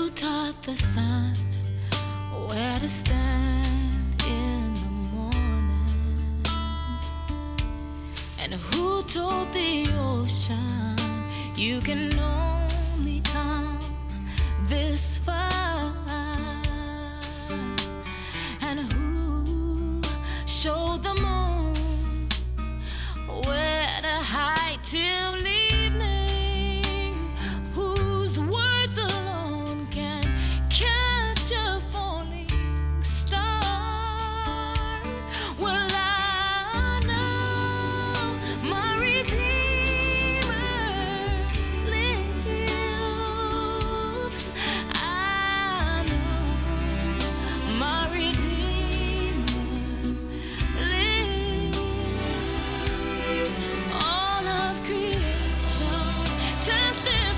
Who taught the sun where to stand in the morning? And who told the ocean you can only come this far? And who showed the moon where to hide till evening? Whose words alone can catch a falling star? Well, I know my Redeemer lives. I know my Redeemer lives. All of creation testifies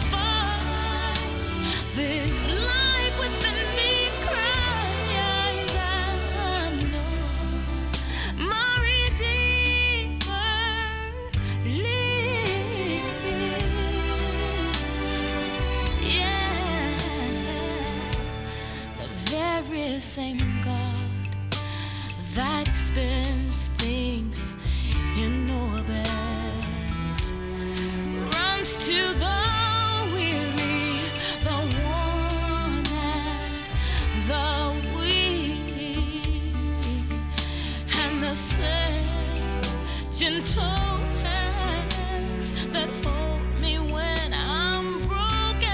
this life within me cries. I know my Redeemer lives. Yeah, the very same God that spins things in orbit runs to the weary, the worn, and the weak, and the same gentle hands that hold me when I'm broken.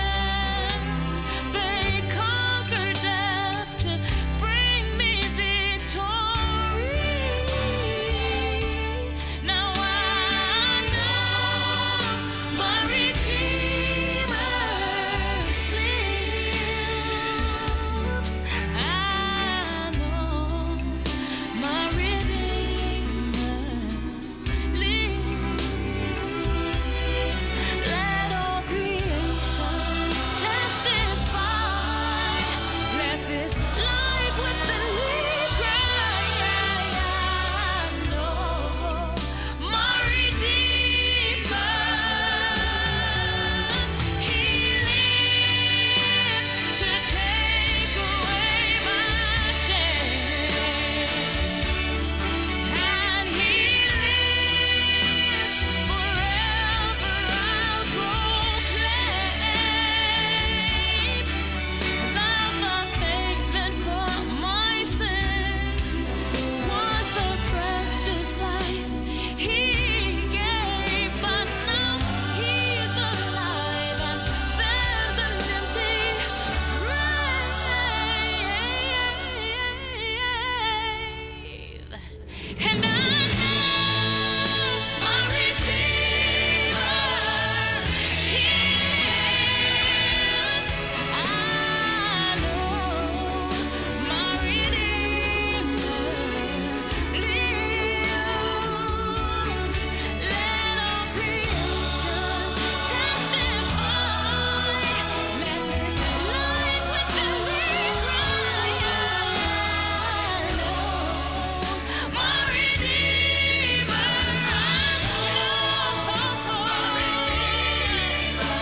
They conquer death to bring me victory. Now I know my Redeemer lives. I know my Redeemer lives. Let all creation testify. Let this life within me cry. I know my Redeemer. He lives to take away my shame, and He lives forever. I'll proclaim that the payment for my sin was the precious life He gave. But now He's alive, and there's an empty grave. And I know my Redeemer lives. I know my Redeemer lives. Let all creation testify. Let this life within me cry. I know my Redeemer. I know my Redeemer.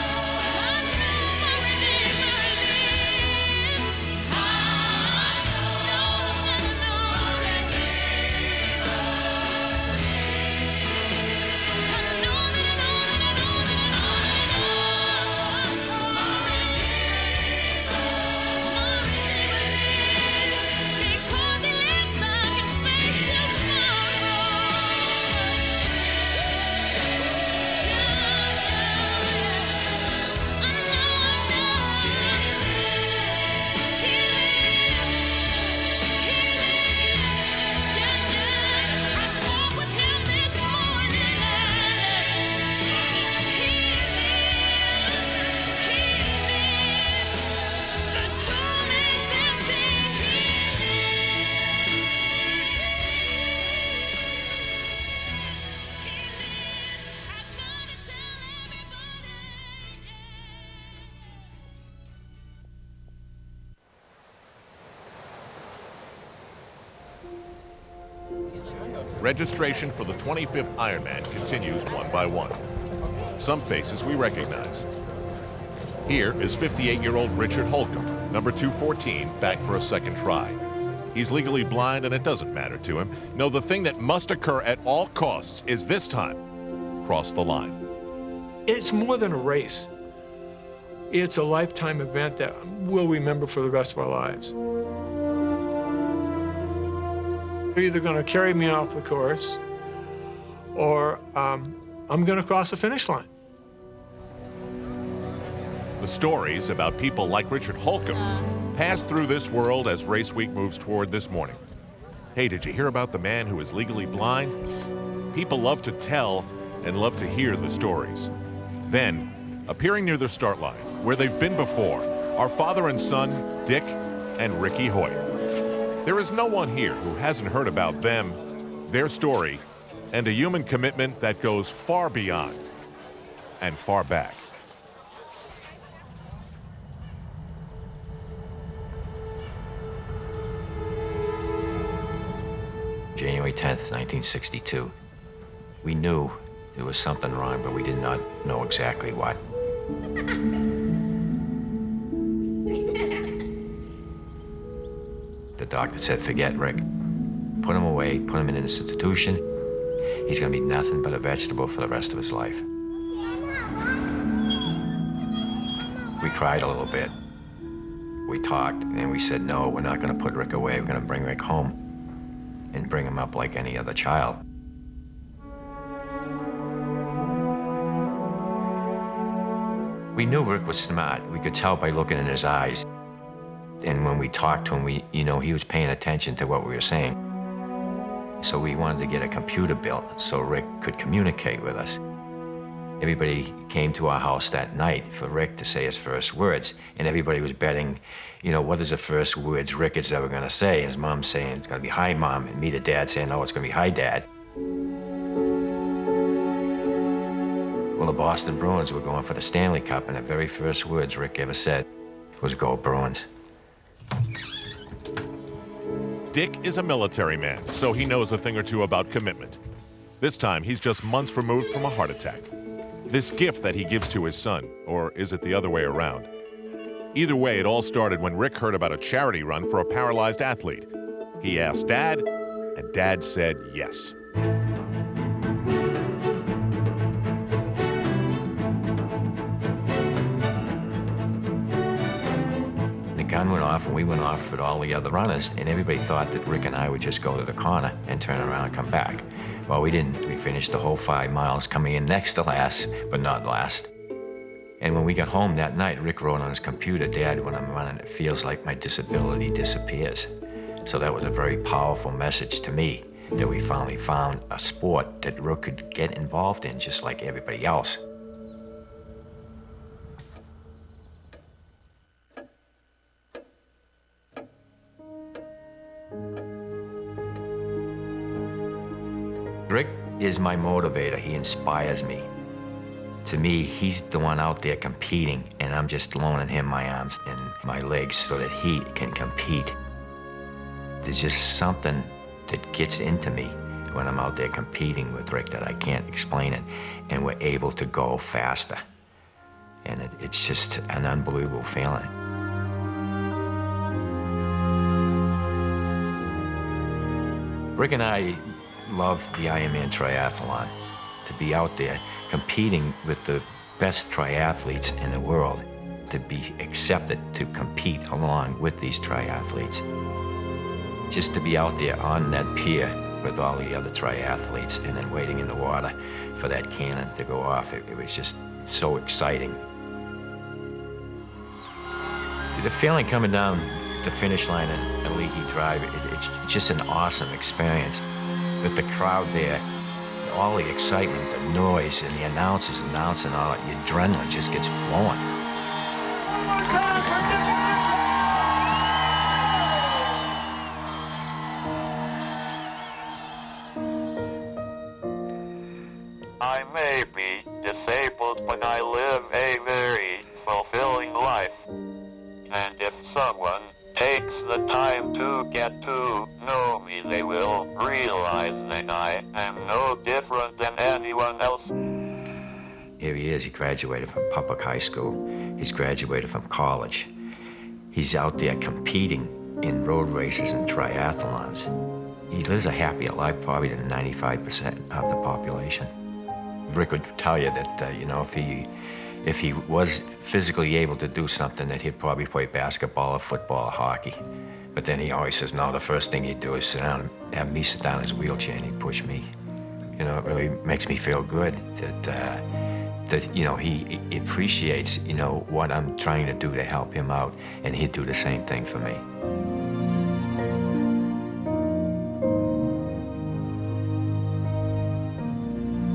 I know my Redeemer lives. I know my Redeemer because He lives, I can face I spoke with Him this morning, the tomb is empty. I've gotta tell everybody. Registration for the 25th Ironman continues one by one. Some faces we recognize. Here is 58-year-old Richard Holcomb, Number 214, back for a second try. He's legally blind and it doesn't matter to him. No, the thing that must occur at all costs is this time, cross the line. It's more than a race. It's a lifetime event that we'll remember for the rest of our lives. They're either going to carry me off the course or I'm going to cross the finish line. The stories about people like Richard Holcomb pass through this world as race week moves toward this morning. Hey, did you hear about the man who is legally blind? People love to tell and love to hear the stories. Then, appearing near the start line, where they've been before, are father and son, Dick and Ricky Hoyt. There is no one here who hasn't heard about them, their story, and a human commitment that goes far beyond and far back. January 10th, 1962. We knew there was something wrong, but we did not know exactly what. The doctor said, forget Rick. Put him away, put him in an institution. He's gonna be nothing but a vegetable for the rest of his life. We cried a little bit. We talked, and we said, no, we're not gonna put Rick away. We're gonna bring Rick home and bring him up like any other child. We knew Rick was smart. We could tell by looking in his eyes. And when we talked to him, he was paying attention to what we were saying. So we wanted to get a computer built so Rick could communicate with us. Everybody came to our house that night for Rick to say his first words, and everybody was betting, what is the first words Rick is ever gonna say? And his mom saying, it's gonna be, hi, Mom, and me, the dad, saying, no, it's gonna be, hi, Dad. Well, the Boston Bruins were going for the Stanley Cup, and the very first words Rick ever said was, go Bruins. Dick is a military man, so he knows a thing or two about commitment. This time, he's just months removed from a heart attack. This gift that he gives to his son, or is it the other way around? Either way, it all started when Rick heard about a charity run for a paralyzed athlete. He asked Dad, and Dad said yes. The gun went off, and we went off with all the other runners, and everybody thought that Rick and I would just go to the corner and turn around and come back. Well, we didn't. We finished the whole 5 miles, coming in next to last, but not last. And when we got home that night, Rick wrote on his computer, Dad, when I'm running, it feels like my disability disappears. So that was a very powerful message to me, that we finally found a sport that Rick could get involved in just like everybody else. Rick is my motivator. He inspires me. To me, he's the one out there competing, and I'm just loaning him my arms and my legs so that he can compete. There's just something that gets into me when I'm out there competing with Rick that I can't explain it, and we're able to go faster. And it's just an unbelievable feeling. Rick and I love the Ironman triathlon, to be out there competing with the best triathletes in the world, to be accepted to compete along with these triathletes. Just to be out there on that pier with all the other triathletes and then waiting in the water for that cannon to go off, it was just so exciting. The feeling coming down the finish line at Leahy Drive, it's just an awesome experience. With the crowd there, all the excitement, the noise, and the announcers announcing, all that, your adrenaline just gets flowing. I may be disabled, but I live a very fulfilling life. And if someone takes the time to get to know me, they will realize that I am no different than anyone else. Here he is. He graduated from public high school. He's graduated from college. He's out there competing in road races and triathlons. He lives a happier life probably than 95% of the population. Rick would tell you that, you know, if he was physically able to do something, that he'd probably play basketball or football or hockey. But then he always says, no, the first thing he'd do is sit down, have me sit down in his wheelchair and he'd push me. You know, it really makes me feel good that you know, he appreciates, you know, what I'm trying to do to help him out, and he'd do the same thing for me.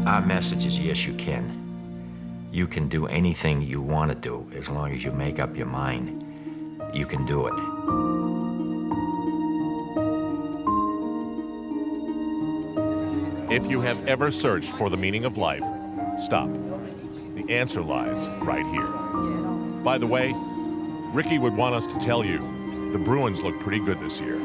Our message is, yes, you can. You can do anything you want to do as long as you make up your mind. You can do it. If you have ever searched for the meaning of life, stop. The answer lies right here. By the way, Ricky would want us to tell you the Bruins look pretty good this year.